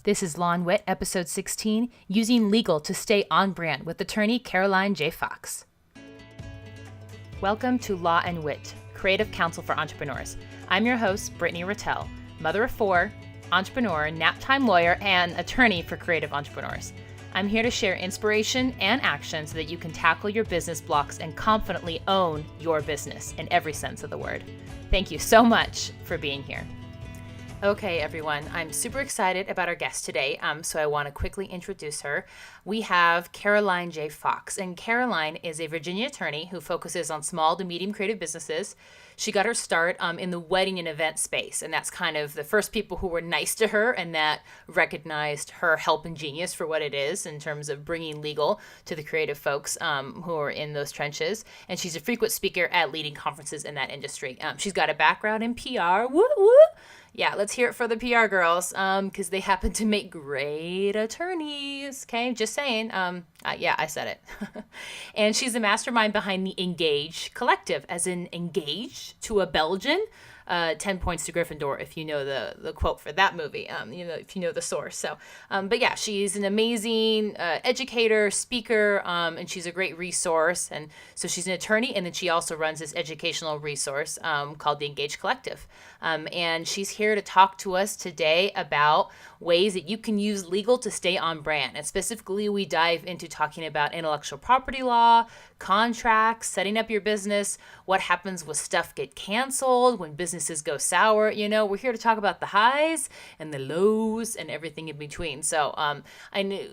This is Law and Wit, episode 16, Using Legal to Stay on Brand with attorney Caroline J. Fox. Welcome to Law and Wit, creative counsel for entrepreneurs. I'm your host, Brittany Rattel, mother of four, entrepreneur, nap-time lawyer, and attorney for creative entrepreneurs. I'm here to share inspiration and action so that you can tackle your business blocks and confidently own your business in every sense of the word. Thank you so much for being here. Okay, everyone, I'm super excited about our guest today, so I want to quickly introduce her. We have Caroline J. Fox, and Caroline is a Virginia attorney who focuses on small to medium creative businesses. She got her start in the wedding and event space, and that's kind of the first people who were nice to her and that recognized her help and genius for what it is in terms of bringing legal to the creative folks who are in those trenches. And she's a frequent speaker at leading conferences in that industry. She's got a background in PR. Woo woo! Yeah, let's hear it for the PR girls, because they happen to make great attorneys. Okay, just saying. Yeah, I said it. And she's the mastermind behind the Engage Collective, as in engage to a Belgian. 10 points to Gryffindor, if you know the quote for that movie, if you know the source. So, but yeah, she's an amazing educator, speaker, and she's a great resource. And so she's an attorney, and then she also runs this educational resource called the Engage Collective. And she's here to talk to us today about ways that you can use legal to stay on brand. And specifically, we dive into talking about intellectual property law, contracts, setting up your business, what happens when stuff get canceled, when businesses go sour. We're here to talk about the highs and the lows and everything in between. So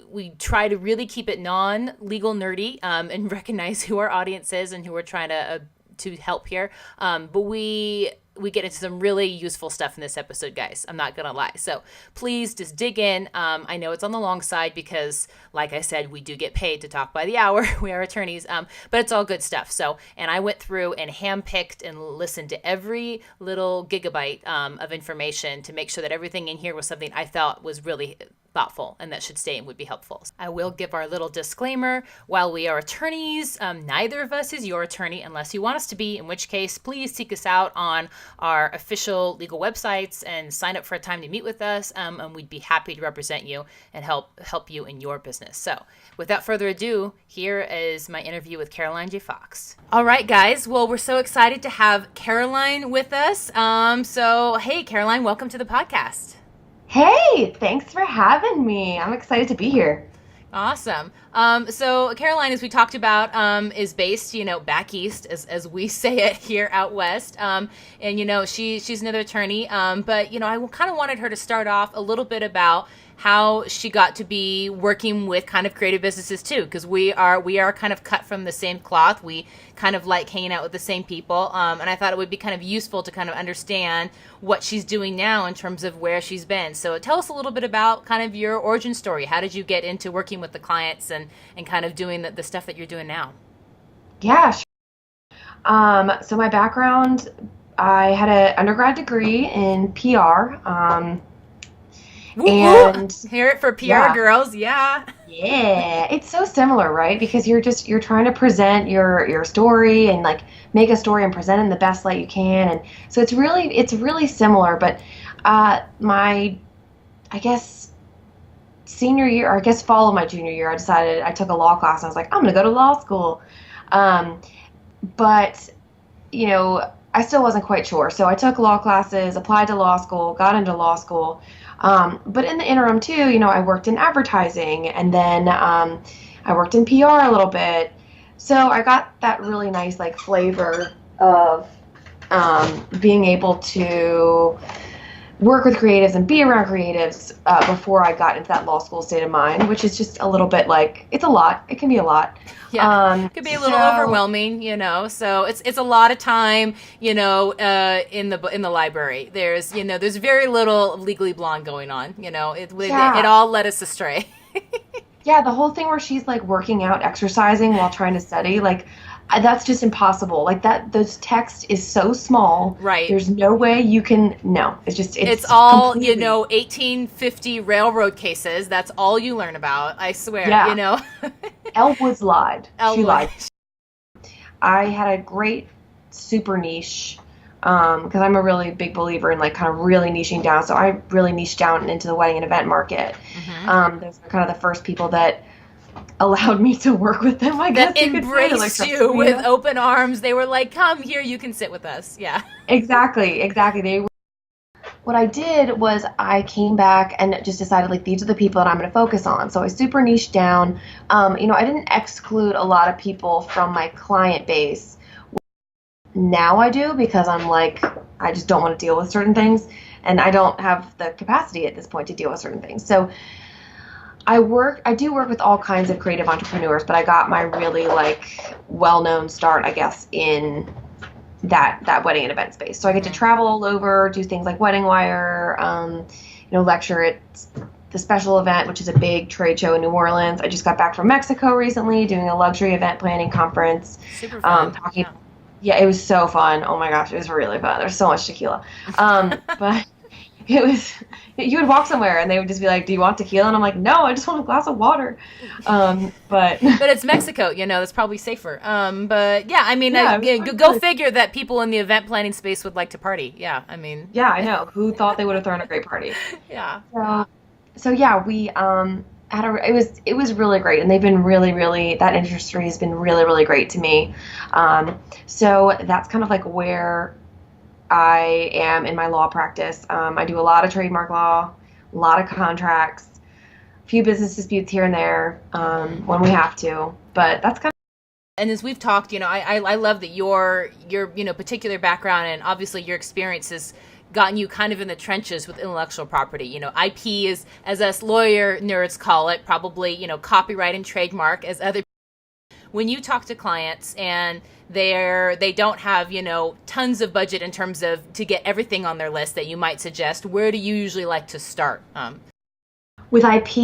we try to really keep it non-legal nerdy and recognize who our audience is and who we're trying to help here. But we get into some really useful stuff in this episode, guys. I'm not going to lie. So please just dig in. I know it's on the long side because, like I said, we do get paid to talk by the hour. We are attorneys, but it's all good stuff. So, and I went through and handpicked and listened to every little gigabyte of information to make sure that everything in here was something I felt was really thoughtful and that should stay and would be helpful. I will give our little disclaimer. While we are attorneys, neither of us is your attorney unless you want us to be, in which case please seek us out on our official legal websites and sign up for a time to meet with us, and we'd be happy to represent you and help you in your business. So without further ado, here is my interview with Caroline J. Fox. All right, guys. Well, we're so excited to have Caroline with us. So hey, Caroline, welcome to the podcast. Hey, thanks for having me. I'm excited to be here. Awesome. So Caroline, as we talked about, is based, back east, as we say it here out west. And, she's another attorney. But, I kind of wanted her to start off a little bit about how she got to be working with kind of creative businesses too, because we are kind of cut from the same cloth. We kind of like hanging out with the same people. And I thought it would be kind of useful to kind of understand what she's doing now in terms of where she's been. So tell us a little bit about kind of your origin story. How did you get into working with the clients and kind of doing the stuff that you're doing now? Yeah, sure. So my background, I had an undergrad degree in PR. And hear it for PR girls. Yeah. Yeah. It's so similar, right? Because you're trying to present your story and like make a story and present it in the best light you can. And so it's really similar, but my, I guess, senior year, or I guess fall of my junior year, I took a law class and I was like, I'm going to go to law school. But I still wasn't quite sure. So I took law classes, applied to law school, got into law school. But in the interim too, I worked in advertising, and then I worked in PR a little bit. So I got that really nice like flavor of being able to work with creatives and be around creatives before I got into that law school state of mind, which is just a little bit like, it's a lot. It can be a lot. Yeah, it could be a little overwhelming, So it's a lot of time, in the library. There's very little Legally Blonde going on. It all led us astray. Yeah, the whole thing where she's like working out, exercising while trying to study, like that's just impossible. Like those text is so small. Right. There's no way you can. No, it's all completely. 1850 railroad cases. That's all you learn about. I swear. Yeah. Elwood's lied. She lied. I had a great super niche because I'm a really big believer in like kind of really niching down. So I really niched down into the wedding and event market. Those are kind of the first people that allowed me to work with them, I guess That you could say. Like, embraced you with open arms. They were like, come here, you can sit with us. Yeah. exactly, exactly. What I did was I came back and just decided like these are the people that I'm going to focus on. So I super niched down. I didn't exclude a lot of people from my client base. Now I do because I'm like, I just don't want to deal with certain things, and I don't have the capacity at this point to deal with certain things. So I do work with all kinds of creative entrepreneurs, but I got my really like well-known start, I guess, in that wedding and event space. So I get to travel all over, do things like Wedding Wire, lecture at the special event, which is a big trade show in New Orleans. I just got back from Mexico recently, doing a luxury event planning conference. Super fun. Yeah, it was so fun. Oh my gosh, it was really fun. There's so much tequila. But it was, you would walk somewhere and they would just be like, do you want tequila? And I'm like, no, I just want a glass of water. But it's Mexico, that's probably safer. But yeah, I mean, go figure that people in the event planning space would like to party. Yeah, I mean. Yeah, I know. Who thought they would have thrown a great party? Yeah. So yeah, we it was really great, and they've been really, really, that industry has been really, really great to me. So that's kind of like where I am in my law practice. I do a lot of trademark law, a lot of contracts, a few business disputes here and there when we have to, but that's kind of. And as we've talked, I love that your particular background and obviously your experiences gotten you kind of in the trenches with intellectual property. IP is, as us lawyer nerds call it, probably, copyright and trademark as other. When you talk to clients and they don't have, tons of budget in terms of to get everything on their list that you might suggest, where do you usually like to start? With IP?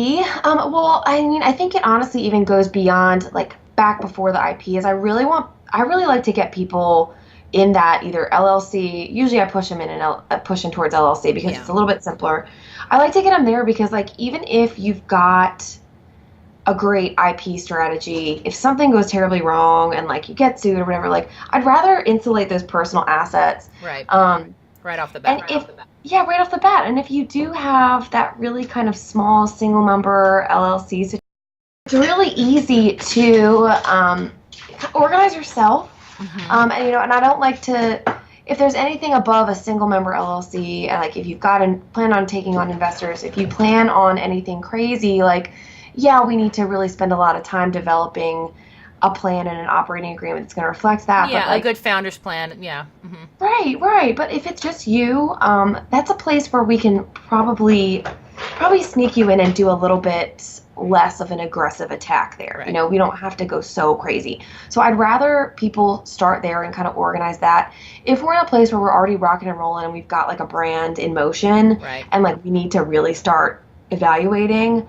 Well, I mean, I think it honestly even goes beyond like back before the IP is I really like to get people in that either LLC. Usually I push them towards LLC because it's a little bit simpler. I like to get them there because like even if you've got a great IP strategy, if something goes terribly wrong and like you get sued or whatever, like I'd rather insulate those personal assets. Right. Right off the bat. Right off the bat. And if you do have that really kind of small single member LLC, it's really easy to organize yourself. And I don't like to, if there's anything above a single member LLC, like if you've got and plan on taking on investors, if you plan on anything crazy, like, yeah, we need to really spend a lot of time developing a plan and an operating agreement that's going to reflect that. Yeah, but like, a good founder's plan. Yeah. Mm-hmm. Right. But if it's just you, that's a place where we can probably sneak you in and do a little bit less of an aggressive attack there. Right. We don't have to go so crazy. So I'd rather people start there and kind of organize that. If we're in a place where we're already rocking and rolling and we've got like a brand in motion, right, and like we need to really start evaluating,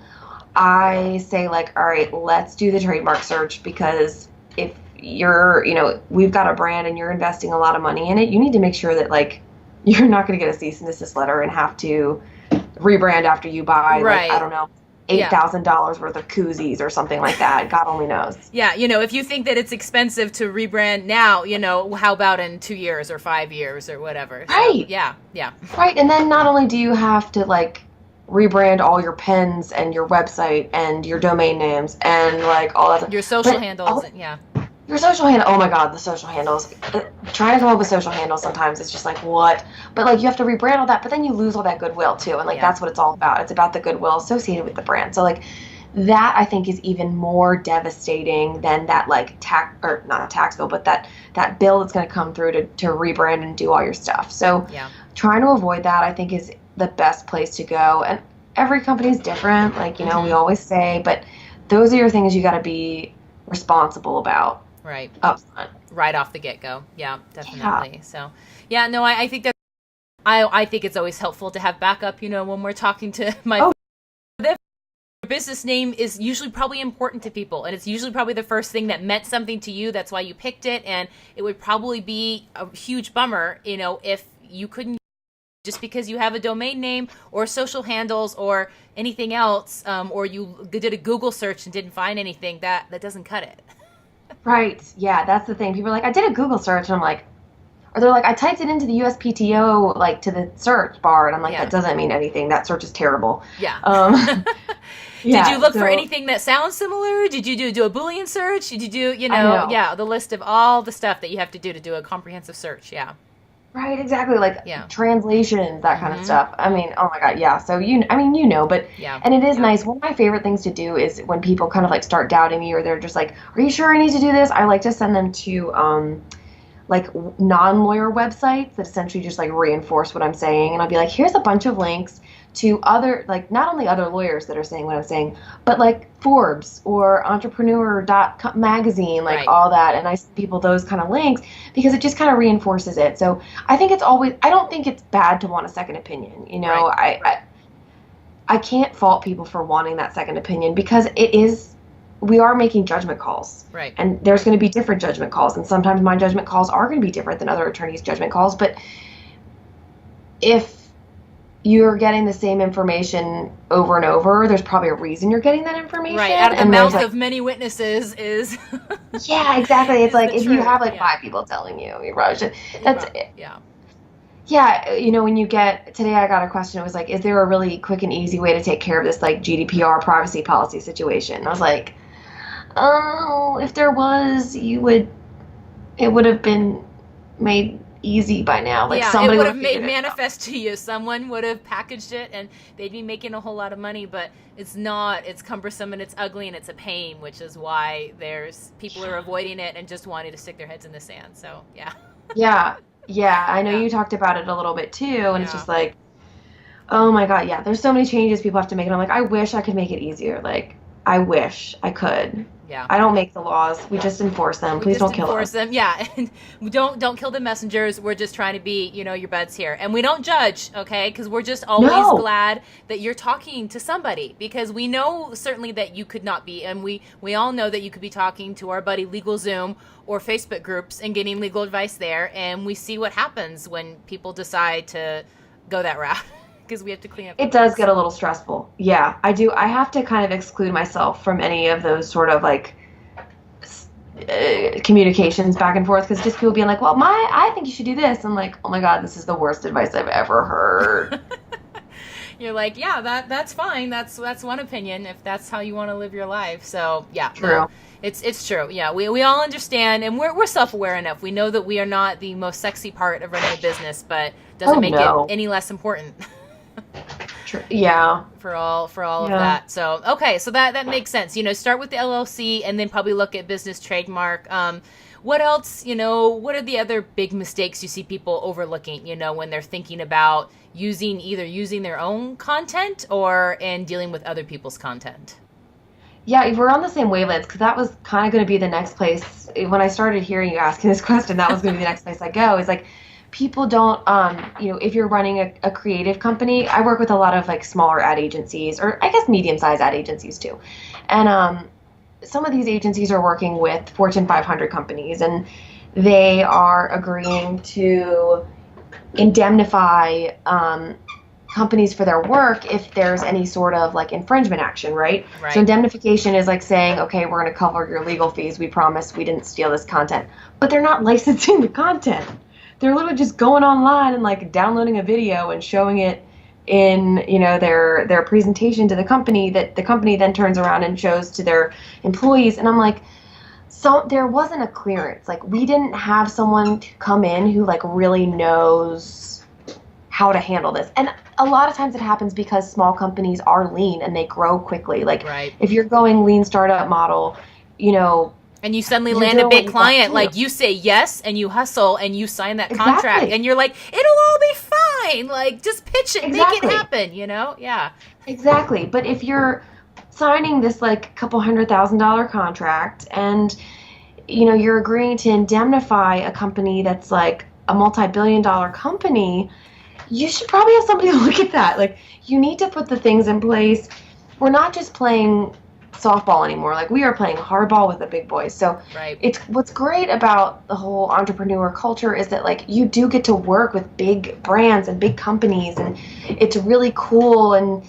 I say like, all right, let's do the trademark search, because if you're, we've got a brand and you're investing a lot of money in it, you need to make sure that like you're not going to get a cease and desist letter and have to rebrand after you buy, right, like, I don't know, $8,000 worth of koozies or something like that. God only knows. Yeah, if you think that it's expensive to rebrand now, how about in 2 years or 5 years or whatever? Right. So, yeah. Right, and then not only do you have to like rebrand all your pens and your website and your domain names and like all that stuff. Your social handles, Your social handle, oh my God, the social handles. Trying to come up with social handles sometimes it's just like, what? But like you have to rebrand all that, but then you lose all that goodwill too. And like that's what it's all about. It's about the goodwill associated with the brand. So like that I think is even more devastating than that like not a tax bill, but that bill that's going to come through to rebrand and do all your stuff. So trying to avoid that I think is the best place to go. And every company is different, like, we always say, but those are your things you got to be responsible about. Right. Up front. Right off the get-go. Yeah, definitely. Yeah. So, no, I think that I think it's always helpful to have backup, when we're talking to my business name is usually probably important to people, and it's usually probably the first thing that meant something to you. That's why you picked it, and it would probably be a huge bummer, if you couldn't, just because you have a domain name or social handles or anything else, or you did a Google search and didn't find anything, that doesn't cut it. Right. Yeah, that's the thing. People are like, I did a Google search, and I'm like, Or they're like, I typed it into the USPTO, like to the search bar, and I'm like, Yeah. that doesn't mean anything. That search is terrible. Yeah. Did you Yeah, look for so anything that sounds similar? Did you do a Boolean search? Did you do, I know. yeah, the list of all the stuff that you have to do a comprehensive search? Yeah. Right, exactly. Yeah. Like translations, that kind of Mm-hmm. stuff. I mean, oh my God, yeah. So but, Yeah. and it is nice. One of my favorite things to do is when people kind of like start doubting me or they're just like, are you sure I need to do this? I like to send them to, like non-lawyer websites that essentially just like reinforce what I'm saying. And I'll be like, here's a bunch of links to other, like not only other lawyers that are saying what I'm saying, but like Forbes or Entrepreneur magazine, like Right. all that. And I send people those kind of links because it just kind of reinforces it. So I think it's always, I don't think it's bad to want a second opinion. Right. I can't fault people for wanting that second opinion because it is, we are making judgment calls. Right. And there's going to be different judgment calls. And sometimes my judgment calls are going to be different than other attorneys' judgment calls. But if you're getting the same information over and over, there's probably a reason you're getting that information. Right. Out of the And there's mouth like, of many witnesses is yeah, exactly. It's is like the if you truth. have like Yeah. 5 people telling you, you probably should. That's Yeah. Yeah, when you get today, I got a question. It was like, is there a really quick and easy way to take care of this like GDPR privacy policy situation? I was like, oh, if there was, it would have been made easy by now. Like Yeah, it somebody would would have have made figured it out. manifest to you. Someone would have packaged it and they'd be making a whole lot of money, but it's not. It's cumbersome and it's ugly and it's a pain, which is why there's people are avoiding it and just wanting to stick their heads in the sand. So, yeah. Yeah, yeah. I know Yeah. you talked about it a little bit too, and it's Yeah. just like, oh my God, yeah. There's so many changes people have to make, and I'm like, I wish I could make it easier. Like, I wish I could. Yeah. I don't make the laws. We just enforce them. We Please just don't kill enforce us. them. Yeah. And we don't kill the messengers. We're just trying to be, your buds here. And we don't judge, okay? Because we're just always No. glad that you're talking to somebody. Because we know certainly that you could not be. And we all know that you could be talking to our buddy LegalZoom or Facebook groups and getting legal advice there. And we see what happens when people decide to go that route. Because we have to clean up. It does get a little stressful. Yeah, I do. I have to kind of exclude myself from any of those sort of like communications back and forth because just people being like, well, I think you should do this. I'm like, oh my God, this is the worst advice I've ever heard. You're like, yeah, that's fine. That's one opinion if that's how you want to live your life. So yeah, True. no, it's true. Yeah, we all understand, and we're self-aware enough. We know that we are not the most sexy part of running a business, but doesn't make no. it any less important. Yeah. for all of Yeah. that. So okay, so that makes sense. Start with the LLC and then probably look at business trademark. What else? What are the other big mistakes you see people overlooking? When they're thinking about using their own content and dealing with other people's content. Yeah, we're on the same wavelengths because that was kind of going to be the next place. When I started hearing you asking this question, that was going to be the next place I go. Is like people don't, if you're running a creative company, I work with a lot of like smaller ad agencies or I guess medium-sized ad agencies too. And some of these agencies are working with Fortune 500 companies and they are agreeing to indemnify companies for their work if there's any sort of like infringement action, right? Right. So indemnification is like saying, okay, we're going to cover your legal fees. We promise we didn't steal this content. But they're not licensing the content. They're literally just going online and like downloading a video and showing it in, their presentation to the company that the company then turns around and shows to their employees. And I'm like, so there wasn't a clearance. Like we didn't have someone to come in who like really knows how to handle this. And a lot of times it happens because small companies are lean and they grow quickly. Like Right. if you're going lean startup model, and you suddenly you land a know big what you client, got like to. you say yes and you hustle and you sign that contract Exactly. and you're like, it'll all be fine. Like just pitch it, make Exactly. it happen, Yeah. Exactly. But if you're signing this like couple $100,000 contract and you're agreeing to indemnify a company that's like a multi-billion-dollar company, you should probably have somebody look at that. Like you need to put the things in place. We're not just playing softball anymore. Like we are playing hardball with the big boys. So Right. it's what's great about the whole entrepreneur culture is that like you do get to work with big brands and big companies and it's really cool. And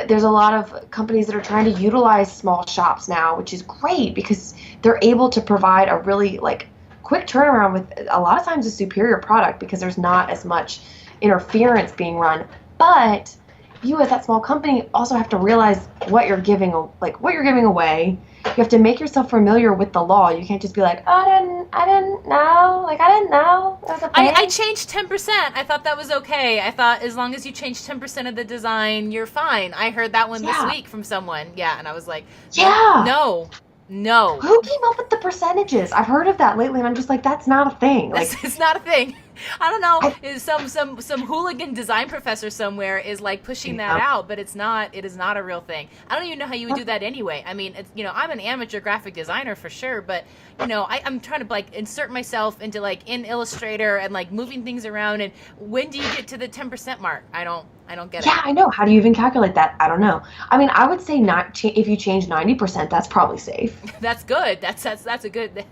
there's a lot of companies that are trying to utilize small shops now, which is great because they're able to provide a really like quick turnaround with a lot of times a superior product because there's not as much interference being run. But you as that small company also have to realize what you're giving, what you're giving away. You have to make yourself familiar with the law. You can't just be like, oh, I didn't know. Like, I didn't know. That was a thing. I changed 10%. I thought that was okay. I thought as long as you change 10% of the design, you're fine. I heard that one this week from someone. Yeah, and I was like, no. Who came up with the percentages? I've heard of that lately, and I'm just like, that's not a thing. Like, it's not a thing. I don't know. Is some hooligan design professor somewhere is like pushing that out, but it's not. It is not a real thing. I don't even know how you would do that anyway. I mean, it's, I'm an amateur graphic designer for sure, but I'm trying to like insert myself into like in Illustrator and like moving things around. And when do you get to the 10% mark? I don't get it. Yeah, I know. How do you even calculate that? I don't know. I mean, I would say if you change 90%, that's probably safe. That's good. That's a good.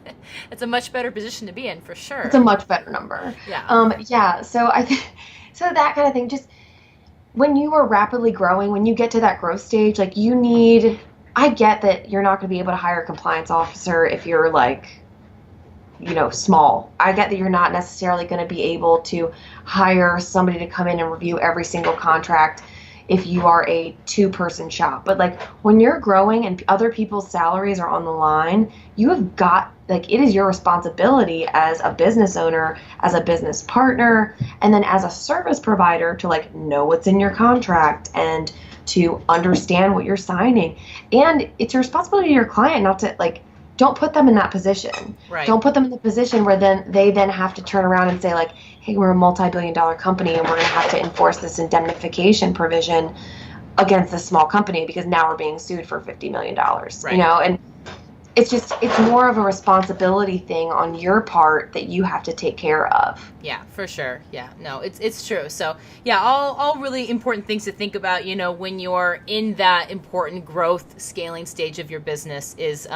That's a much better position to be in for sure. It's a much better number. Yeah. Yeah. So so that kind of thing. Just when you are rapidly growing, when you get to that growth stage, like I get that you're not going to be able to hire a compliance officer if you're like, small. I get that you're not necessarily going to be able to hire somebody to come in and review every single contract if you are a 2-person shop. But like when you're growing and other people's salaries are on the line, you have got, like, it is your responsibility as a business owner, as a business partner, and then as a service provider to like know what's in your contract and to understand what you're signing. And it's your responsibility to your client not to like, don't put them in that position. Right. Don't put them in the position where they have to turn around and say like, hey, we're a multi-billion-dollar company and we're going to have to enforce this indemnification provision against this small company because now we're being sued for $50 million. Right. And it's more of a responsibility thing on your part that you have to take care of. Yeah, for sure. Yeah, no, it's true. So yeah, all really important things to think about, when you're in that important growth scaling stage of your business is,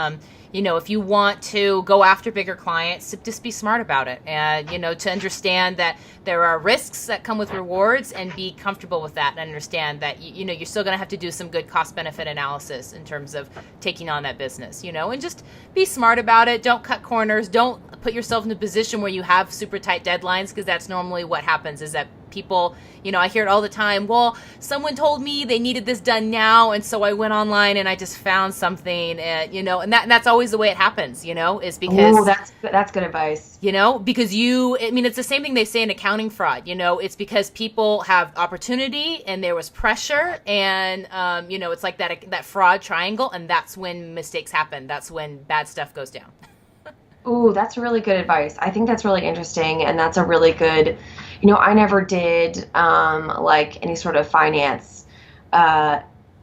if you want to go after bigger clients, just be smart about it. And, to understand that there are risks that come with rewards and be comfortable with that and understand that, you're still going to have to do some good cost benefit analysis in terms of taking on that business, and just be smart about it. Don't cut corners. Don't put yourself in a position where you have super tight deadlines, because that's normally what happens is that people, I hear it all the time. Well, someone told me they needed this done now, and so I went online and I just found something, and that's always the way it happens, is because... Oh, that's good advice. Because it's the same thing they say in accounting fraud, it's because people have opportunity and there was pressure and, it's like that fraud triangle, and that's when mistakes happen. That's when bad stuff goes down. Ooh, that's really good advice. I think that's really interesting, and that's a really good, I never did like any sort of finance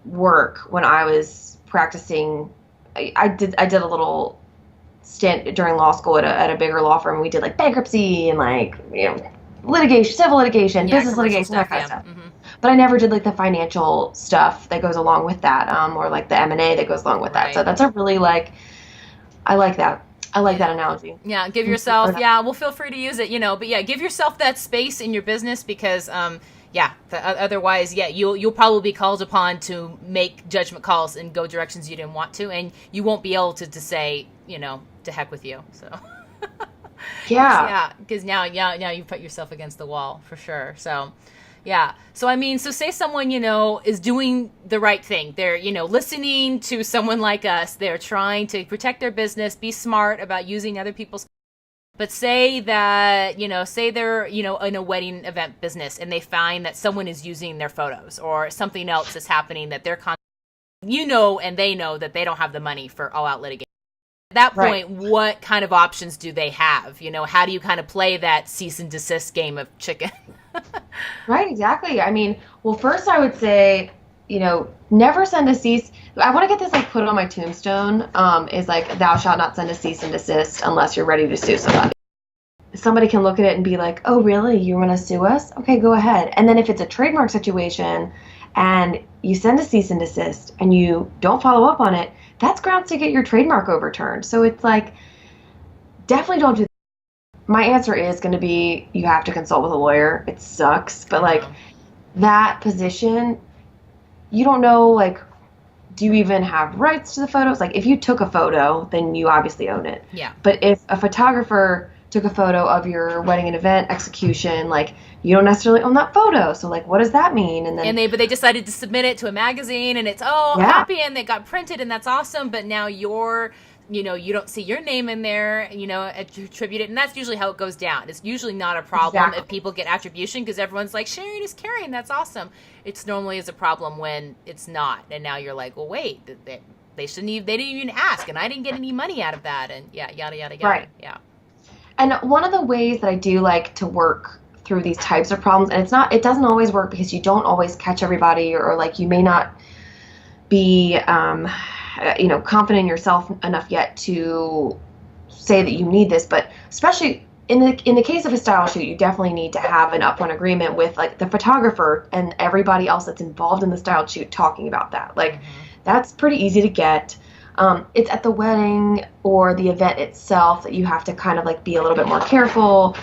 work when I was practicing. I did a little stint during law school at a bigger law firm. We did like bankruptcy and like litigation, civil litigation, business litigation, that kind of stuff. Mm-hmm. But I never did like the financial stuff that goes along with that, or like the M&A that goes along with that. So that's a really I like that. I like that analogy. Yeah, give yourself, well, feel free to use it, but yeah, give yourself that space in your business because, otherwise, you'll probably be called upon to make judgment calls and go directions you didn't want to, and you won't be able to say, to heck with you, so. Yeah. Because now you've put yourself against the wall, for sure, so. Yeah. So, so say someone, is doing the right thing. They're, listening to someone like us. They're trying to protect their business, be smart about using other people's. But say that, say they're, in a wedding event business and they find that someone is using their photos or something else is happening that they're, and they know that they don't have the money for all out litigation. At that point, what kind of options do they have? How do you kind of play that cease and desist game of chicken? Right, exactly. Well, first I would say, never send a cease. I want to get this put on my tombstone, is thou shalt not send a cease and desist unless you're ready to sue somebody. Somebody can look at it and be like, oh, really? You want to sue us? Okay, go ahead. And then if it's a trademark situation and you send a cease and desist and you don't follow up on it, that's grounds to get your trademark overturned. So it's definitely don't do that. My answer is going to be you have to consult with a lawyer. It sucks, but that position, you don't know, do you even have rights to the photos? If you took a photo, then you obviously own it. Yeah. But if a photographer took a photo of your wedding and event execution, like you don't necessarily own that photo. So like, what does that mean? And then but they decided to submit it to a magazine, and it's yeah, happy, and they got printed, and that's awesome. But now you don't see your name in there, attributed, and that's usually how it goes down. It's usually not a problem if people get attribution because everyone's like, Sharon is carrying, that's awesome. It's normally is a problem when it's not, and now you're like, well, wait, they didn't even ask, and I didn't get any money out of that, and yada yada yada. Right. Yeah. And one of the ways that I do like to work through these types of problems, and it doesn't always work because you don't always catch everybody, or like you may not be confident in yourself enough yet to say that you need this, but especially in the case of a style shoot, you definitely need to have an upfront agreement with like the photographer and everybody else that's involved in the style shoot talking about that. Like that's pretty easy to get. It's at the wedding or the event itself that you have to kind of like be a little bit more careful.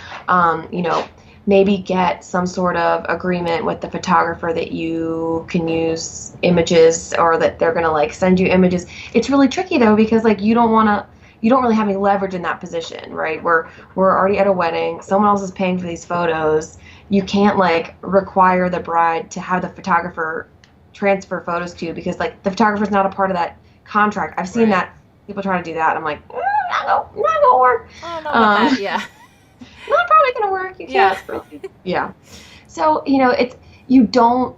Maybe get some sort of agreement with the photographer that you can use images, or that they're going to like send you images. It's really tricky though, because like you don't really have any leverage in that position, right? We're already at a wedding. Someone else is paying for these photos. You can't like require the bride to have the photographer transfer photos to you, because like the photographer's not a part of that contract. I've seen that people try to do that. I'm like, not gonna work. I don't know about that. Yeah. Not probably gonna work. You can't. Yeah. So you don't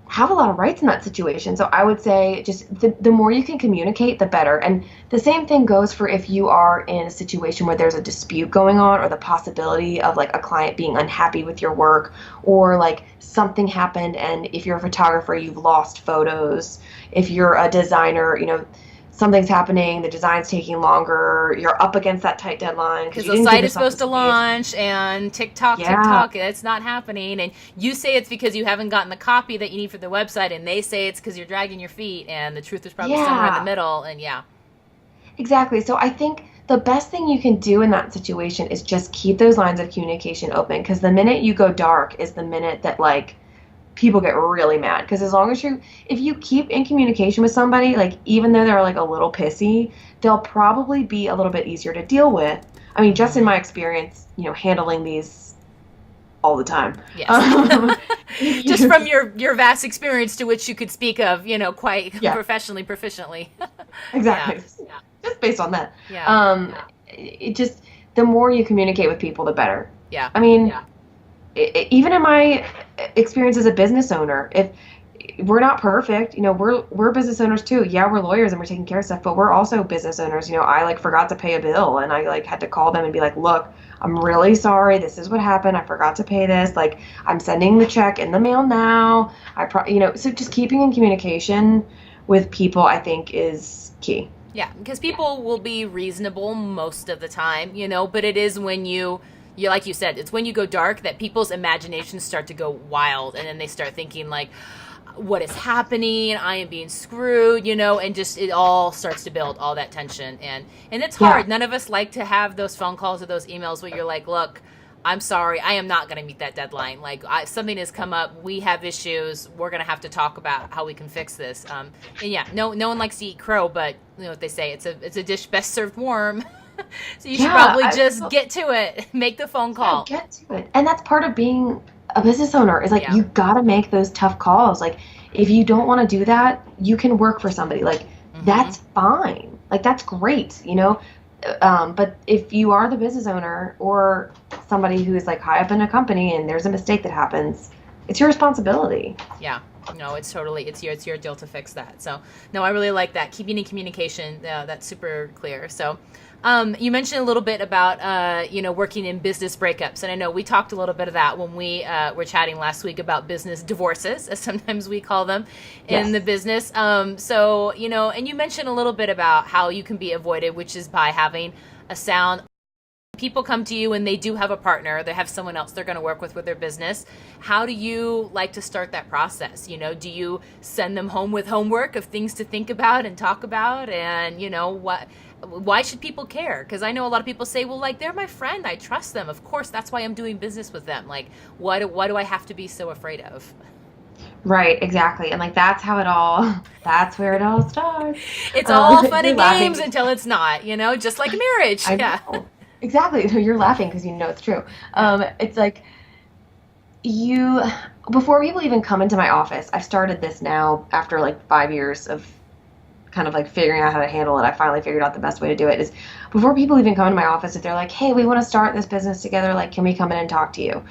have a lot of rights in that situation. So I would say just the more you can communicate, the better. And the same thing goes for if you are in a situation where there's a dispute going on, or the possibility of like a client being unhappy with your work, or like something happened, and if you're a photographer, you've lost photos. If you're a designer, something's happening, the design's taking longer, you're up against that tight deadline because the site is supposed to launch, and TikTok, it's not happening, and you say it's because you haven't gotten the copy that you need for the website, and they say it's because you're dragging your feet, and the truth is probably somewhere in the middle, and exactly. So I think the best thing you can do in that situation is just keep those lines of communication open, because the minute you go dark is the minute that like people get really mad. Because if you keep in communication with somebody, like even though they're like a little pissy, they'll probably be a little bit easier to deal with. I mean, just in my experience, handling these all the time. Yes. Just from your vast experience, to which you could speak of, quite professionally, proficiently. Exactly. Yeah. Just based on that. Yeah. It just, the more you communicate with people, the better. Yeah. I mean, even in my experience as a business owner, if we're not perfect, we're business owners too. Yeah, we're lawyers and we're taking care of stuff, but we're also business owners. I like forgot to pay a bill, and I like had to call them and be like, look, I'm really sorry. This is what happened. I forgot to pay this. Like, I'm sending the check in the mail now. So just keeping in communication with people, I think, is key. Yeah, because people will be reasonable most of the time, but it is when you like you said, it's when you go dark that people's imaginations start to go wild, and then they start thinking like, what is happening? I am being screwed, and just it all starts to build all that tension, and it's hard. None of us like to have those phone calls or those emails where you're like, look, I'm sorry, I am not going to meet that deadline. Like, something has come up, we have issues, we're going to have to talk about how we can fix this. And no one likes to eat crow, but you know what they say, it's a dish best served warm. So you should probably just get to it. Make the phone call. Get to it. And that's part of being a business owner, is like you got to make those tough calls. Like, if you don't want to do that, you can work for somebody. Like, that's fine. Like, that's great, But if you are the business owner or somebody who is like high up in a company and there's a mistake that happens, it's your responsibility. Yeah. No, it's your deal to fix that. So, no, I really like that. Keeping in communication, that's super clear. So, you mentioned a little bit about, working in business breakups. And I know we talked a little bit of that when we were chatting last week about business divorces, as sometimes we call them in the business. And you mentioned a little bit about how you can be avoided, which is by having a sound. People come to you and they do have a partner, they have someone else they're going to work with their business. How do you like to start that process? Do you send them home with homework of things to think about and talk about? And, why should people care? Because I know a lot of people say, well, like, they're my friend, I trust them. Of course, that's why I'm doing business with them. Like, why do I have to be so afraid of? Right, exactly. And like, that's where it all starts. It's all fun and games until it's not, just like marriage. I know. exactly. You're laughing because you know it's true. Yeah. It's like you, before people even come into my office, I've started this now after like 5 years of kind of like figuring out how to handle it. I finally figured out the best way to do it is before people even come into my office, if they're like, hey, we want to start this business together, like, can we come in and talk to you?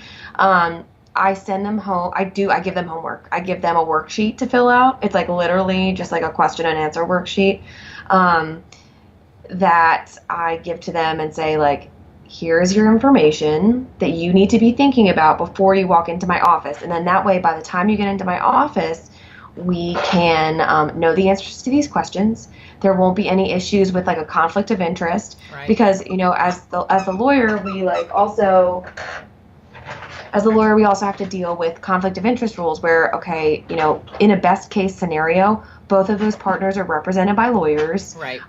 I send them home. I give them homework. I give them a worksheet to fill out. It's like literally just like a question and answer worksheet that I give to them and say, like, here's your information that you need to be thinking about before you walk into my office. And then that way, by the time you get into my office, we can know the answers to these questions. There won't be any issues with like a conflict of interest, Right. because as the lawyer, we also have to deal with conflict of interest rules where, okay, in a best case scenario, both of those partners are represented by lawyers, Right.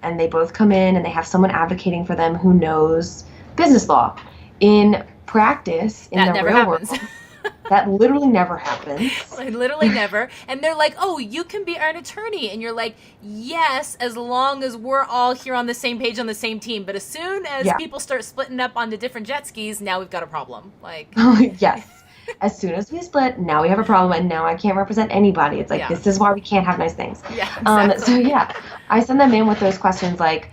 and they both come in and they have someone advocating for them who knows business law. In practice, in That the never real happens. world, that literally never happens. Like, literally never. And they're like, oh, you can be our attorney. And you're like, yes, as long as we're all here on the same page, on the same team. But as soon as Yeah. people start splitting up onto different jet skis, now we've got a problem. Like, Yes. As soon as we split, now we have a problem, and now I can't represent anybody. It's like, Yeah. This is why we can't have nice things. yeah, exactly. So yeah, I send them in with those questions like,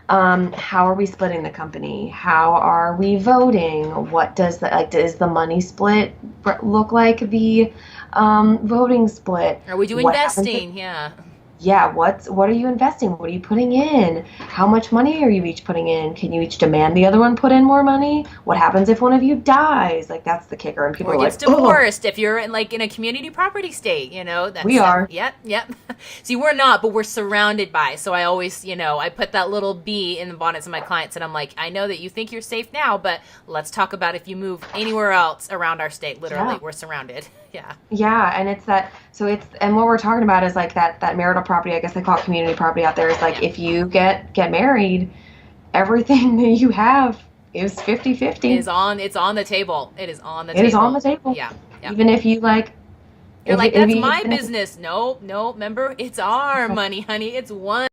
how are we splitting the company? How are we voting? What does does the money split look like the voting split? Are we doing What happens investing? Yeah. Yeah, what are you investing? What are you putting in? How much money are you each putting in? Can you each demand the other one put in more money? What happens if one of you dies? Like, that's the kicker. And people Or are gets like, oh, divorced if you're in a community property state, that's we are. Yep. See, we're not, but we're surrounded by. So I always, I put that little bee in the bonnets of my clients, and I'm like, I know that you think you're safe now, but let's talk about if you move anywhere else around our state. Literally, Yeah. we're surrounded. Yeah. Yeah, and it's that. So and what we're talking about is like that marital property. I guess they call it community property out there. Is like, if you get married, everything that you have is 50-50. It's on the table. It is on the It table. is on the table. Yeah. Yeah. Even if you like. You're if like, you- if that's you- my even if- business. No, remember, it's our money, honey. It's one.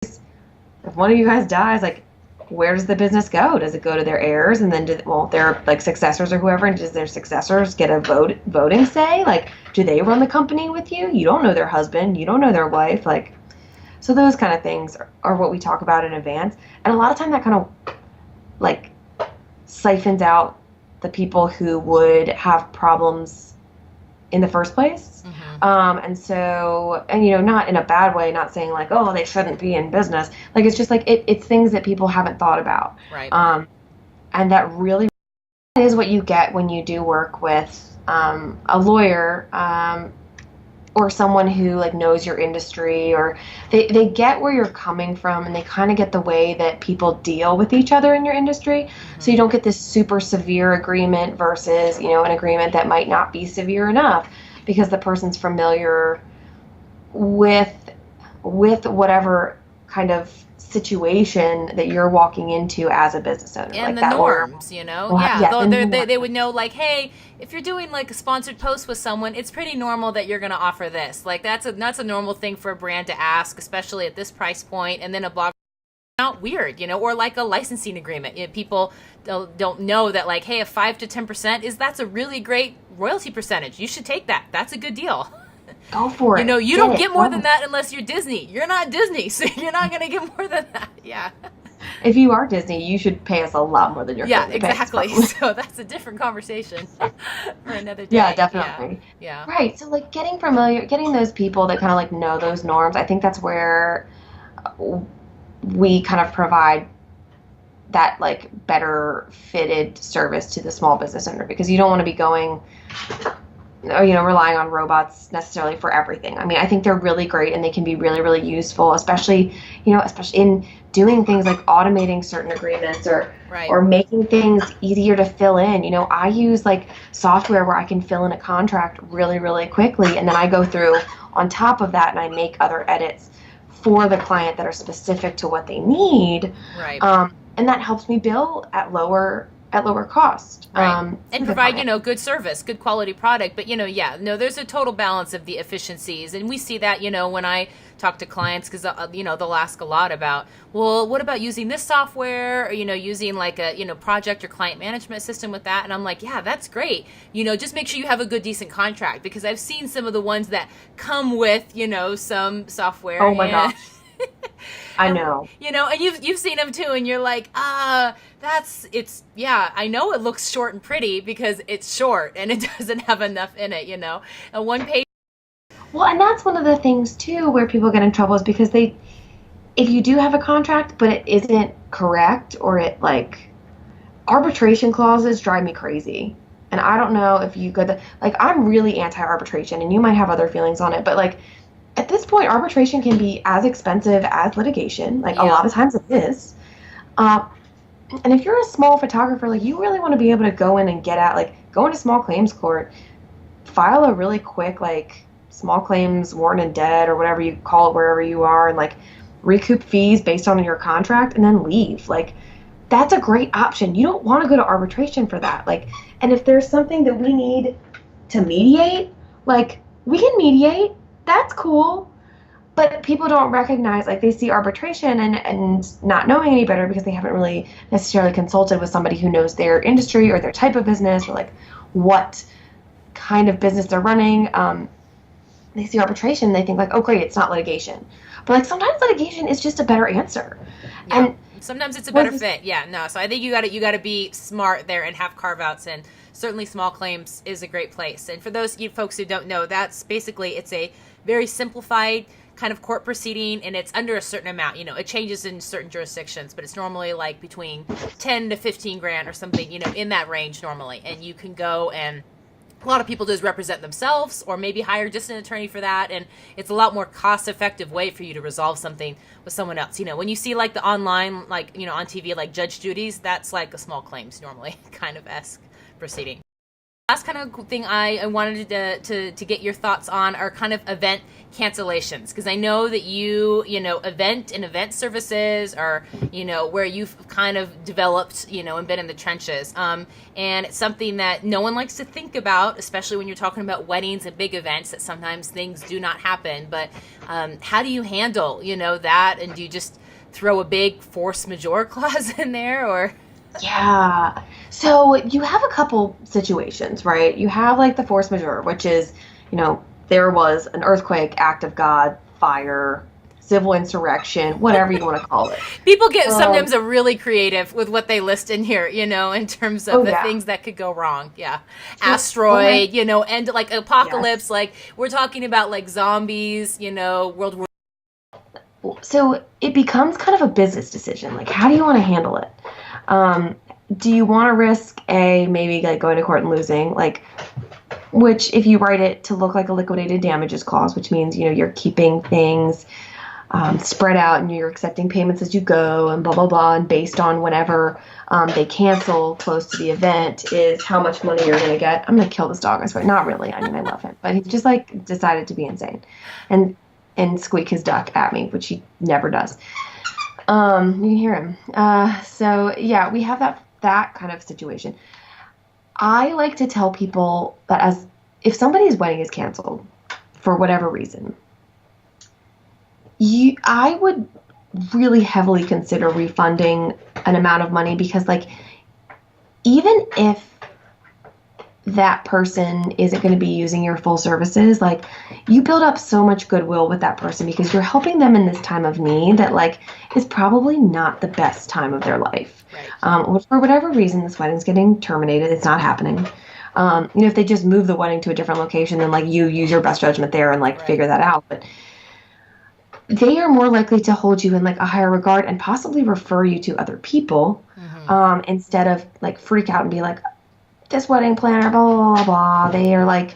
If one of you guys dies, like, where does the business go? Does it go to their heirs, and then their like successors or whoever, and does their successors get a voting say? Like, do they run the company with you? You don't know their husband, you don't know their wife, like, so those kind of things are what we talk about in advance. And a lot of time that kind of like siphons out the people who would have problems in the first place. And not in a bad way, not saying like, oh, they shouldn't be in business. Like, it's just like, it's things that people haven't thought about. Right. And that really is what you get when you do work with a lawyer or someone who like knows your industry, or they get where you're coming from, and they kind of get the way that people deal with each other in your industry. So you don't get this super severe agreement versus, an agreement that might not be severe enough, because the person's familiar with whatever kind of situation that you're walking into as a business owner. And like the that norms, Yeah, they would know, like, hey, if you're doing like a sponsored post with someone, it's pretty normal that you're going to offer this. Like, that's a normal thing for a brand to ask, especially at this price point. And then a blog, not weird, or like a licensing agreement. People don't know that, like, hey, a 5 to 10% that's a really great royalty percentage. You should take that. That's a good deal. Go for it. You don't get more than that unless you're Disney. You're not Disney, so you're not going to get more than that. Yeah. If you are Disney, you should pay us a lot more than you're exactly. So that's a different conversation for another day. Yeah, definitely. Yeah. Right. So like getting those people that kind of like know those norms, I think that's where we kind of provide that like better fitted service to the small business owner, because you don't want to be going relying on robots necessarily for everything. I mean, I think they're really great, and they can be really, really useful, especially in doing things like automating certain agreements or making things easier to fill in. I use like software where I can fill in a contract really, really quickly, and then I go through on top of that and I make other edits for the client that are specific to what they need. Right. And that helps me bill at lower at lower cost. Right. And provide, client. good service, good quality product. But, there's a total balance of the efficiencies. And we see that, when I talk to clients, because, they'll ask a lot about, well, what about using this software or, using like a, project or client management system with that. And I'm like, yeah, that's great. Just make sure you have a good, decent contract, because I've seen some of the ones that come with, some software. Oh my gosh. I know. And you've seen them too, and you're like, I know it looks short and pretty because it's short and it doesn't have enough in it, a one page. Well, and that's one of the things too where people get in trouble is because if you do have a contract but it isn't correct, or it arbitration clauses drive me crazy. And I don't know if you could, I'm really anti-arbitration, and you might have other feelings on it, but at this point, arbitration can be as expensive as litigation. A lot of times it is. And if you're a small photographer, you really want to be able to go in and go into small claims court, file a really quick, small claims warrant and debt, or whatever you call it wherever you are, and recoup fees based on your contract, and then leave. That's a great option. You don't want to go to arbitration for that. And if there's something that we need to mediate, we can mediate. That's cool. But people don't recognize, they see arbitration and not knowing any better because they haven't really necessarily consulted with somebody who knows their industry or their type of business, or what kind of business they're running. They see arbitration, they think oh great, it's not litigation. But sometimes litigation is just a better answer. Yeah. And sometimes it's a better fit. Yeah, no. So I think you got to be smart there and have carve outs, and certainly small claims is a great place. And for those you folks who don't know, that's basically, it's a very simplified kind of court proceeding, and it's under a certain amount. It changes in certain jurisdictions, but it's normally between 10 to 15 grand or something, in that range normally. And you can go, and a lot of people just represent themselves, or maybe hire just an attorney for that, and it's a lot more cost-effective way for you to resolve something with someone else. When you see the online, on TV, Judge Judy's, that's a small claims normally kind of esque proceeding. Last kind of thing I wanted to get your thoughts on are kind of event cancellations, because I know that event services are, where you've kind of developed, and been in the trenches. And it's something that no one likes to think about, especially when you're talking about weddings and big events, that sometimes things do not happen. But how do you handle, that? And do you just throw a big force majeure clause in there, or? Yeah. So you have a couple situations, right? You have the force majeure, which is, there was an earthquake, act of God, fire, civil insurrection, whatever you want to call it. People get sometimes are really creative with what they list in here, in terms of things that could go wrong. Yeah. Asteroid, and apocalypse, yes. We're talking about zombies, World War. So it becomes kind of a business decision. How do you want to handle it? Do you want to risk maybe going to court and losing, which if you write it to look like a liquidated damages clause, which means, you're keeping things spread out and you're accepting payments as you go and blah, blah, blah. And based on whenever they cancel close to the event is how much money you're going to get. I'm going to kill this dog, I swear. Not really. I mean, I love him, but he just decided to be insane and squeak his duck at me, which he never does. You can hear him. So yeah, we have that kind of situation. I like to tell people that if somebody's wedding is canceled for whatever reason, I would really heavily consider refunding an amount of money, because even if that person isn't going to be using your full services, you build up so much goodwill with that person because you're helping them in this time of need that is probably not the best time of their life. Right. Or for whatever reason, this wedding's getting terminated. It's not happening. If they just move the wedding to a different location, then you use your best judgment there and right. figure that out. But they are more likely to hold you in a higher regard and possibly refer you to other people, instead of freak out and be this wedding planner, blah, blah, blah, blah. They are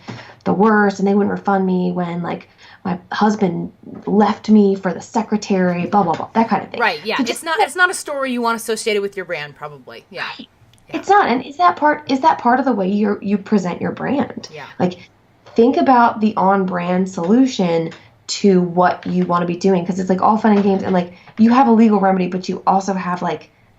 the worst, and they wouldn't refund me when my husband left me for the secretary, blah, blah, blah, that kind of thing. Right, yeah. So it's not a story you want associated with your brand, probably. Yeah. Right. Yeah. It's not. And is that part of the way you present your brand? Yeah. Think about the on-brand solution to what you want to be doing, because it's all fun and games, and you have a legal remedy, but you also have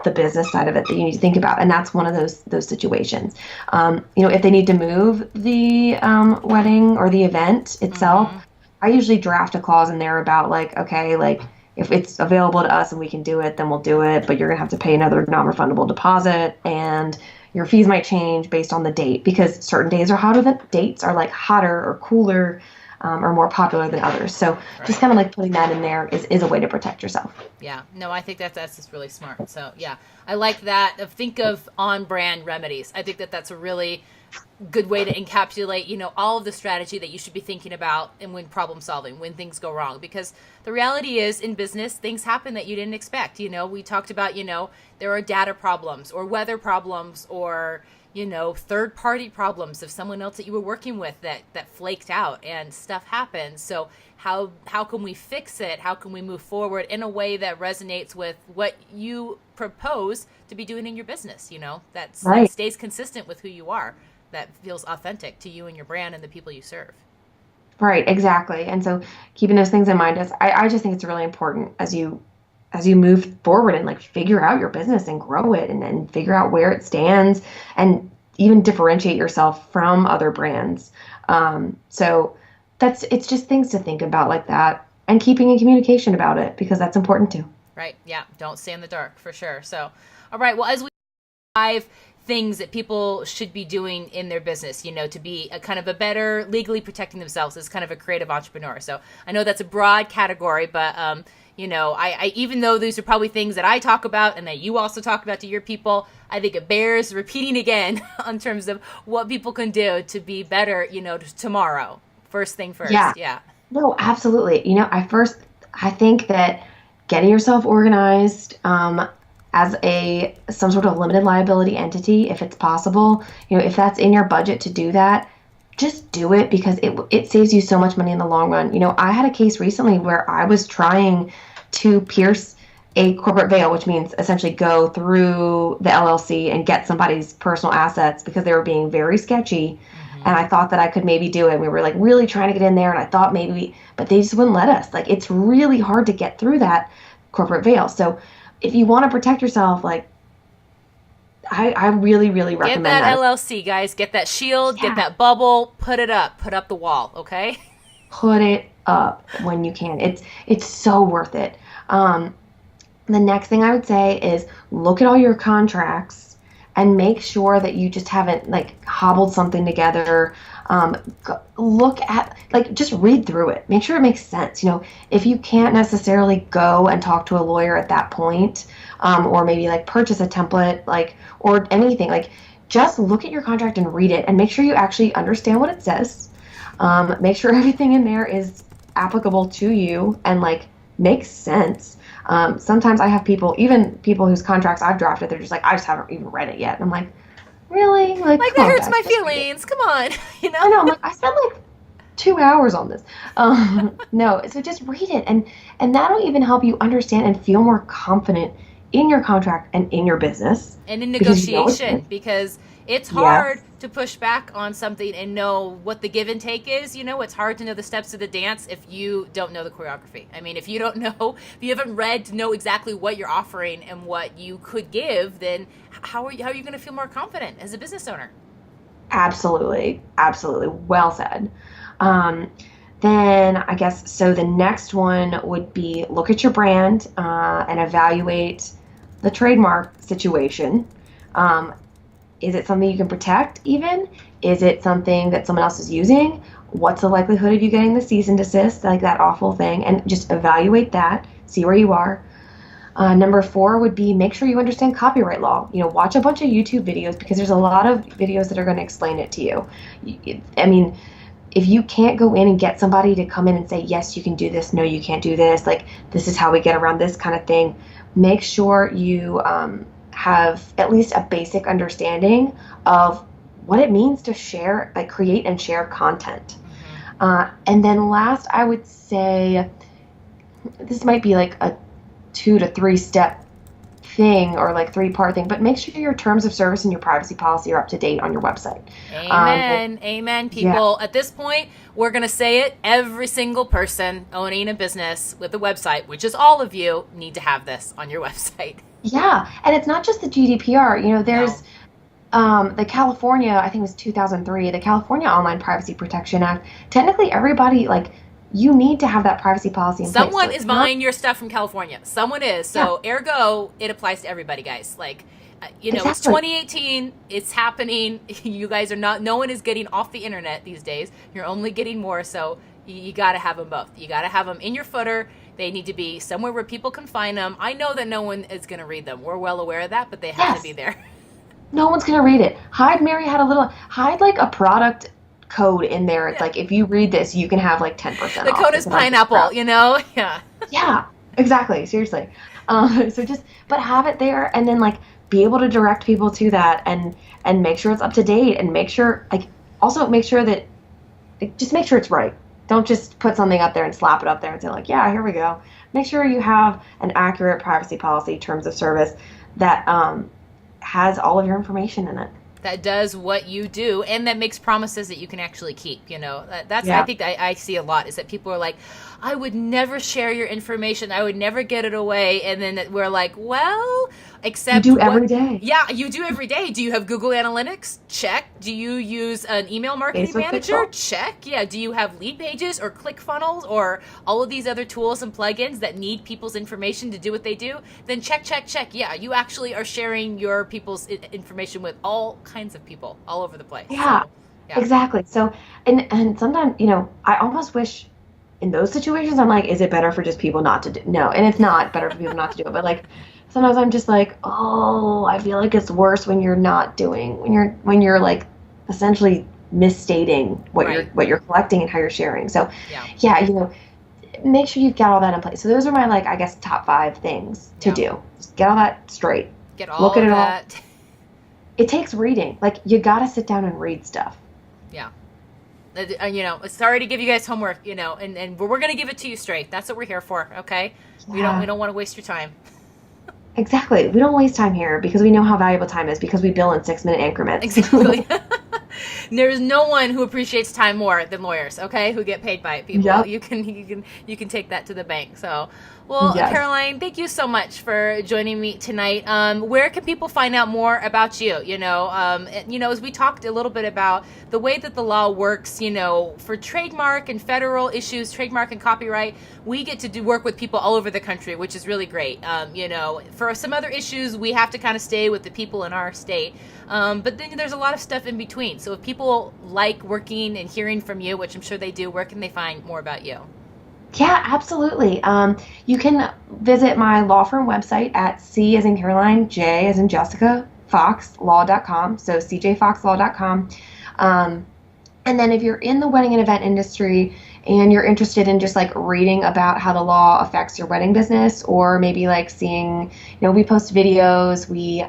the business side of it that you need to think about, and that's one of those situations. If they need to move the wedding or the event itself, I usually draft a clause in there about like, okay, like if it's available to us and we can do it, then we'll do it, but you're gonna have to pay another non-refundable deposit, and your fees might change based on the date, because certain days are hotter than dates are like hotter or cooler or more popular than others. So just kind of like putting that in there is a way to protect yourself. Yeah, no, I think that's just really smart. So yeah, I like that. Think of on-brand remedies. I think that's a really good way to encapsulate, all of the strategy that you should be thinking about and when problem solving, when things go wrong. Because the reality is in business, things happen that you didn't expect. We talked about, there are data problems or weather problems or, third-party problems of someone else that you were working with that flaked out, and stuff happens. So how can we fix it? How can we move forward in a way that resonates with what you propose to be doing in your business? That stays consistent with who you are, that feels authentic to you and your brand and the people you serve. Right, exactly. And so keeping those things in mind, I just think it's really important as you move forward and like figure out your business and grow it and figure out where it stands and even differentiate yourself from other brands. So it's just things to think about like that, and keeping in communication about it, because that's important too. Right. Yeah. Don't stay in the dark, for sure. So, all right. Well, as we 5 things that people should be doing in their business, to be a kind of a better legally protecting themselves as kind of a creative entrepreneur. So I know that's a broad category, but I even though these are probably things that I talk about and that you also talk about to your people, I think it bears repeating again in terms of what people can do to be better, tomorrow. First thing first. Yeah. No, absolutely. I think that getting yourself organized as some sort of limited liability entity, if it's possible, if that's in your budget to do that, just do it, because it saves you so much money in the long run. I had a case recently where I was trying to pierce a corporate veil, which means essentially go through the LLC and get somebody's personal assets, because they were being very sketchy. And I thought that I could maybe do it. We were like really trying to get in there, and I thought but they just wouldn't let us. Like, it's really hard to get through that corporate veil. So if you want to protect yourself, like, I really, really recommend that. Get that LLC, guys. Get that shield. Yeah. Get that bubble. Put it up. Put up the wall. Okay. Put it up when you can. It's so worth it. The next thing I would say is look at all your contracts and make sure that you just haven't like hobbled something together. Look at, like, just read through it. Make sure it makes sense. If you can't necessarily go and talk to a lawyer at that point, or maybe like purchase a template, like, or anything, like, just look at your contract and read it and make sure you actually understand what it says. Make sure everything in there is applicable to you and like makes sense. Sometimes I have people whose contracts I've drafted, they're just like, I just haven't even read it yet. And I'm like, really? Like that hurts my feelings. Come on. I know. I'm like, I spent like 2 hours on this. No, so just read it. And that'll even help you understand and feel more confident in your contract and in your business. And in negotiation, because it's hard to push back on something and know what the give and take is. It's hard to know the steps of the dance if you don't know the choreography. I mean, if you haven't read to know exactly what you're offering and what you could give, then how are you going to feel more confident as a business owner? Absolutely. Absolutely. Well said. Then I guess, so the next one would be look at your brand and evaluate the trademark situation. Is it something you can protect even? Is it something that someone else is using? What's the likelihood of you getting the cease and desist, like that awful thing? And just evaluate that, see where you are. Number 4 would be make sure you understand copyright law. Watch a bunch of YouTube videos, because there's a lot of videos that are going to explain it to you. I mean, if you can't go in and get somebody to come in and say, yes, you can do this, no, you can't do this, like, this is how we get around this kind of thing, make sure you have at least a basic understanding of what it means to share, like create and share content. And then last, I would say this might be like a 2 to 3 step thing or like three-part thing, but make sure your terms of service and your privacy policy are up to date on your website. Amen, Yeah. people. At this point, we're going to say it. Every single person owning a business with a website, which is all of you, need to have this on your website. Yeah, and it's not just the GDPR. No. There's the California, I think it was 2003, the California Online Privacy Protection Act. Technically, everybody, like, you need to have that privacy policy in place. Someone So is it's not, buying your stuff from California. Someone is. yeah, So, ergo, it applies to everybody, guys. Like, it's exactly. 2018. It's happening. You guys are not, no one is getting off the internet these days. You're only getting more. So, you got to have them both. You got to have them in your footer. They need to be somewhere where people can find them. I know that no one is going to read them. We're well aware of that, but they have to be Yes, there. no one's gonna read it. Hide like a product code in there. It's Yeah. like if you read this, you can have like 10% The off. code It's is like pineapple, crap. Yeah. Yeah, exactly. Seriously. But have it there, and then like be able to direct people to that, and make sure it's up to date, and make sure like also make sure that just make sure it's right. Don't just put something up there and slap it up there and say like, yeah, here we go. Make sure you have an accurate privacy policy, terms of service that has all of your information in it. That does what you do and that makes promises that you can actually keep. That's I Yeah. think I see a lot is that people are like, I would never share your information, I would never get it away, and then we're like, well, You except do what? every day. Yeah, you do every day. Do you have Google Analytics? Check. Do you use an email marketing Facebook manager? Pixel. Check. Yeah. Do you have lead pages or ClickFunnels or all of these other tools and plugins that need people's information to do what they do? Then check. Yeah, you actually are sharing your people's information with all kinds of people all over the place. Yeah, So, yeah. exactly. So, and sometimes, I almost wish in those situations, I'm like, is it better for just people not to do? No, and it's not better for people not to do it. But like, sometimes I'm just like, oh, I feel like it's worse when you're not doing, when you're like essentially misstating Right. what you're collecting and how you're sharing. So, Yeah. yeah, make sure you've got all that in place. So those are my like, I guess, top 5 things to Yeah. do. Just get all that straight. Get Look all at of it all. that. It takes reading. Like you got to sit down and read stuff. Yeah. Sorry to give you guys homework, and we're going to give it to you straight. That's what we're here for, okay? We Yeah. don't want to waste your time. Exactly. We don't waste time here because we know how valuable time is because we bill in 6-minute increments. Exactly. There's no one who appreciates time more than lawyers, okay? Who get paid by it, people. Yep. You can take that to the bank. So, well, Yes. Caroline, thank you so much for joining me tonight. Where can people find out more about you? As we talked a little bit about the way that the law works, for trademark and federal issues, trademark and copyright, we get to work with people all over the country, which is really great. For some other issues, we have to kind of stay with the people in our state. But then there's a lot of stuff in between. So if people like working and hearing from you, which I'm sure they do, where can they find more about you? Yeah, absolutely. You can visit my law firm website at C as in Caroline, J as in Jessica, foxlaw.com. So cjfoxlaw.com. And then if you're in the wedding and event industry and you're interested in just like reading about how the law affects your wedding business, or maybe like seeing, we post videos, we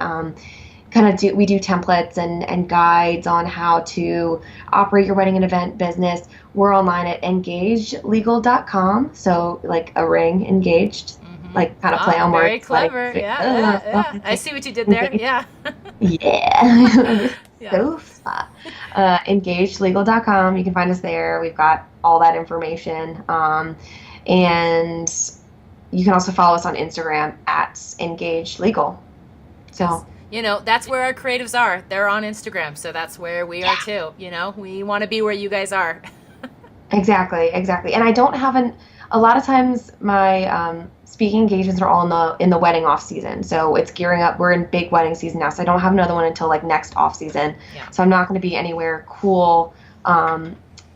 we do templates and guides on how to operate your wedding and event business. We're online at engagelegal.com. So like a ring engaged, like kind of play on Very words. clever. Yeah. I see what you did there. Yeah. Yeah. Yeah. So fun. Engagelegal.com. You can find us there. We've got all that information. And you can also follow us on Instagram at engagelegal. So That's where our creatives are. They're on Instagram, so that's where we are too. We want to be where you guys are. exactly. And I don't have a lot of times my speaking engagements are all in the wedding off season. So it's gearing up. We're in big wedding season now, so I don't have another one until like next off season. Yeah. So I'm not going to be anywhere cool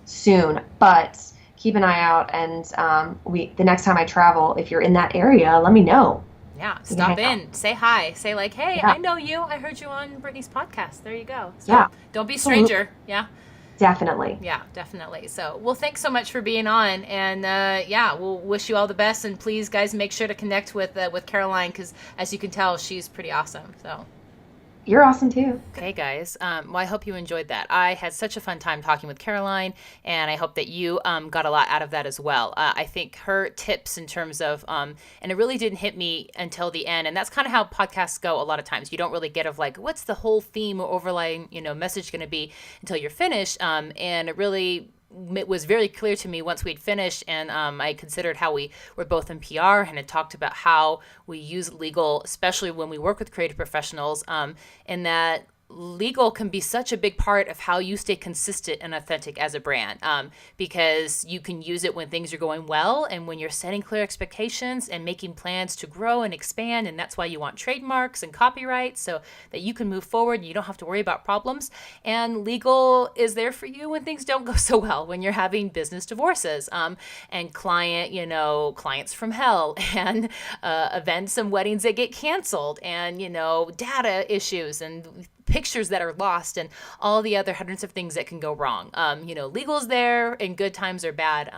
soon, but keep an eye out. And the next time I travel, if you're in that area, let me know. Yeah, stop in, say hi, say like, hey, Yeah. I know you. I heard you on Brittany's podcast. There you go. So Yeah. don't be a stranger. Yeah. Definitely. Yeah, definitely. So, well, thanks so much for being on, and we'll wish you all the best. And please, guys, make sure to connect with Caroline because, as you can tell, she's pretty awesome. So, You're awesome too. Okay, guys. Well, I hope you enjoyed that. I had such a fun time talking with Caroline, and I hope that you got a lot out of that as well. I think her tips in terms of, and it really didn't hit me until the end, and that's kind of how podcasts go a lot of times. You don't really get of like, what's the whole theme or overlying, message going to be until you're finished, and it was very clear to me once we'd finished, and I considered how we were both in PR and had talked about how we use legal, especially when we work with creative professionals, and that legal can be such a big part of how you stay consistent and authentic as a brand, because you can use it when things are going well and when you're setting clear expectations and making plans to grow and expand. And that's why you want trademarks and copyright so that you can move forward and you don't have to worry about problems. And legal is there for you when things don't go so well, when you're having business divorces, and clients from hell, and events and weddings that get canceled, and data issues and pictures that are lost, and all the other hundreds of things that can go wrong. Legal's there in good times or bad,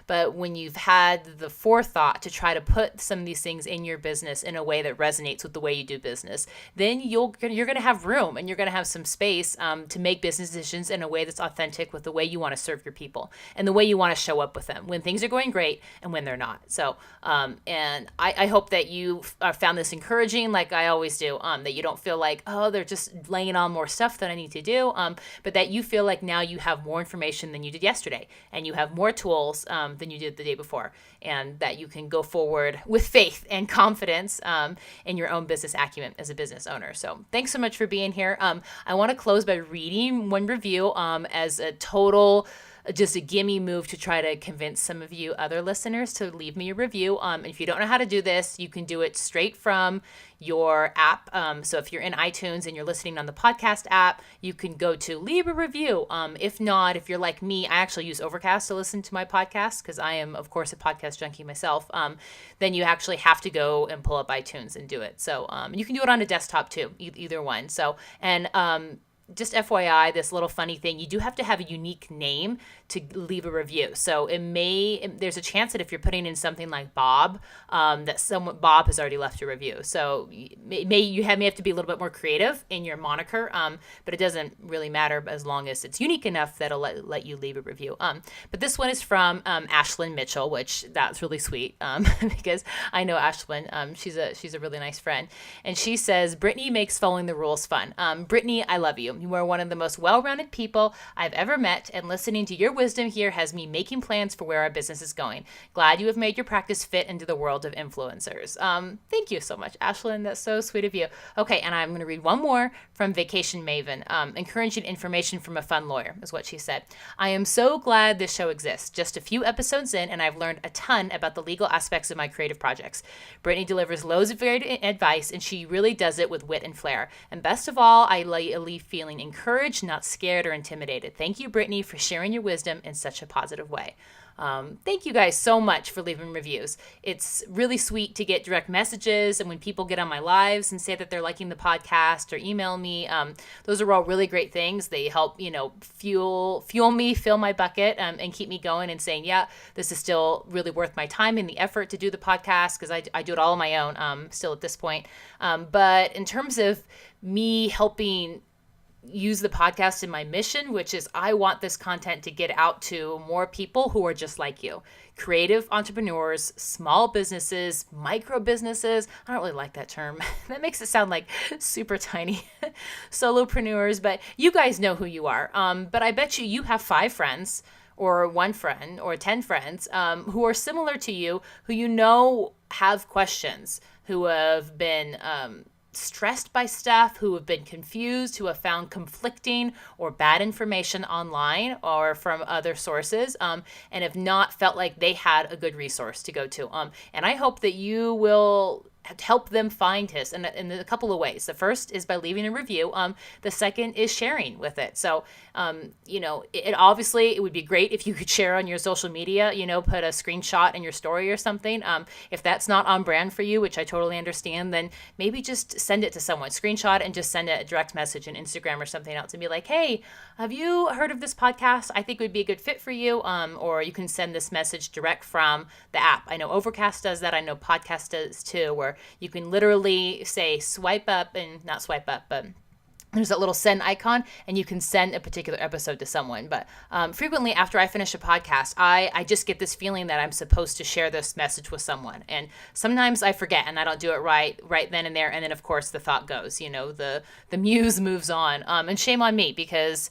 but when you've had the forethought to try to put some of these things in your business in a way that resonates with the way you do business, then you're going to have room and you're going to have some space to make business decisions in a way that's authentic with the way you want to serve your people and the way you want to show up with them when things are going great and when they're not. So, and I hope that you found this encouraging, like I always do, that you don't feel like, oh, they're just laying on more stuff that I need to do, but that you feel like now you have more information than you did yesterday, and you have more tools than you did the day before, and that you can go forward with faith and confidence in your own business acumen as a business owner. So thanks so much for being here. I want to close by reading one review as a total just a gimme move to try to convince some of you other listeners to leave me a review. If you don't know how to do this, you can do it straight from your app. So if you're in iTunes and you're listening on the podcast app, you can go to leave a review. If not, if you're like me, I actually use Overcast to listen to my podcast because I am, of course, a podcast junkie myself. Then you actually have to go and pull up iTunes and do it. So you can do it on a desktop too, either one. So, and just FYI, this little funny thing, you do have to have a unique name to leave a review. So there's a chance that if you're putting in something like Bob, that Bob has already left a review. So you may have to be a little bit more creative in your moniker, but it doesn't really matter as long as it's unique enough that'll let you leave a review. But this one is from Ashlyn Mitchell, which that's really sweet because I know Ashlyn. She's a really nice friend, and she says, "Brittany makes following the rules fun." Brittany, I love you. You are one of the most well-rounded people I've ever met, and listening to your wisdom here has me making plans for where our business is going. Glad you have made your practice fit into the world of influencers. Thank you so much, Ashlyn. That's so sweet of you. Okay, and I'm going to read one more from Vacation Maven. Encouraging information from a fun lawyer is what she said. I am so glad this show exists. Just a few episodes in, and I've learned a ton about the legal aspects of my creative projects. Brittany delivers loads of varied advice, and she really does it with wit and flair. And best of all, I leave feeling encouraged, not scared or intimidated. Thank you, Brittany, for sharing your wisdom in such a positive way. Thank you guys so much for leaving reviews. It's really sweet to get direct messages, and when people get on my lives and say that they're liking the podcast or email me, those are all really great things. They help, fuel me, fill my bucket, and keep me going and saying, yeah, this is still really worth my time and the effort to do the podcast, because I do it all on my own still at this point. But in terms of me helping use the podcast in my mission, which is I want this content to get out to more people who are just like you. Creative entrepreneurs, small businesses, micro businesses. I don't really like that term. That makes it sound like super tiny. Solopreneurs, but you guys know who you are. But I bet you have 5 friends or 1 friend or 10 friends who are similar to you, who have questions, who have been stressed by stuff, who have been confused, who have found conflicting or bad information online or from other sources, and have not felt like they had a good resource to go to. And I hope that you will help them find his in a couple of ways. The first is by leaving a review. The second is sharing with it. So, it would be great if you could share on your social media, put a screenshot in your story or something. If that's not on brand for you, which I totally understand, then maybe just send it to someone, screenshot and just send it a direct message on Instagram or something else and be like, hey, have you heard of this podcast? I think it would be a good fit for you. Or you can send this message direct from the app. I know Overcast does that. I know Podcast does too, where you can literally say not swipe up, but there's that little send icon, and you can send a particular episode to someone. But frequently after I finish a podcast, I just get this feeling that I'm supposed to share this message with someone. And sometimes I forget and I don't do it right then and there. And then, of course, the thought goes, the muse moves on. And shame on me, because,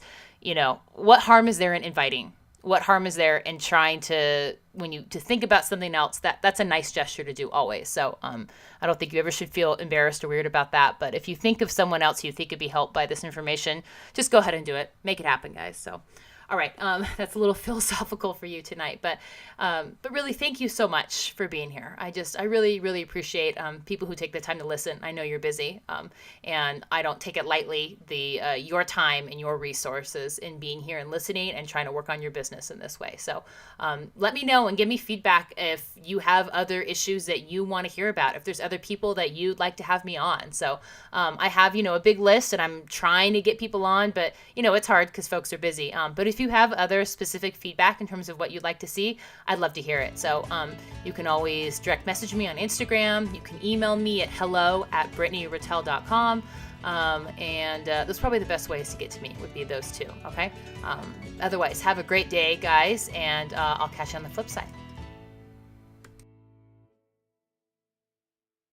what harm is there in inviting? What harm is there in trying to think about something else? That's a nice gesture to do always. So I don't think you ever should feel embarrassed or weird about that. But if you think of someone else you think could be helped by this information, just go ahead and do it. Make it happen, guys. So, all right, that's a little philosophical for you tonight, but really, thank you so much for being here. I really, really appreciate people who take the time to listen. I know you're busy, and I don't take it lightly, your time and your resources in being here and listening and trying to work on your business in this way. So let me know and give me feedback if you have other issues that you want to hear about, if there's other people that you'd like to have me on. So I have, a big list, and I'm trying to get people on, but, it's hard because folks are busy. But if you have other specific feedback in terms of what you'd like to see, I'd love to hear it. So you can always direct message me on Instagram. You can email me at hello@brittanyrattel.com. And that's probably the best ways to get to me, would be those two. Okay. Otherwise, have a great day, guys, and I'll catch you on the flip side.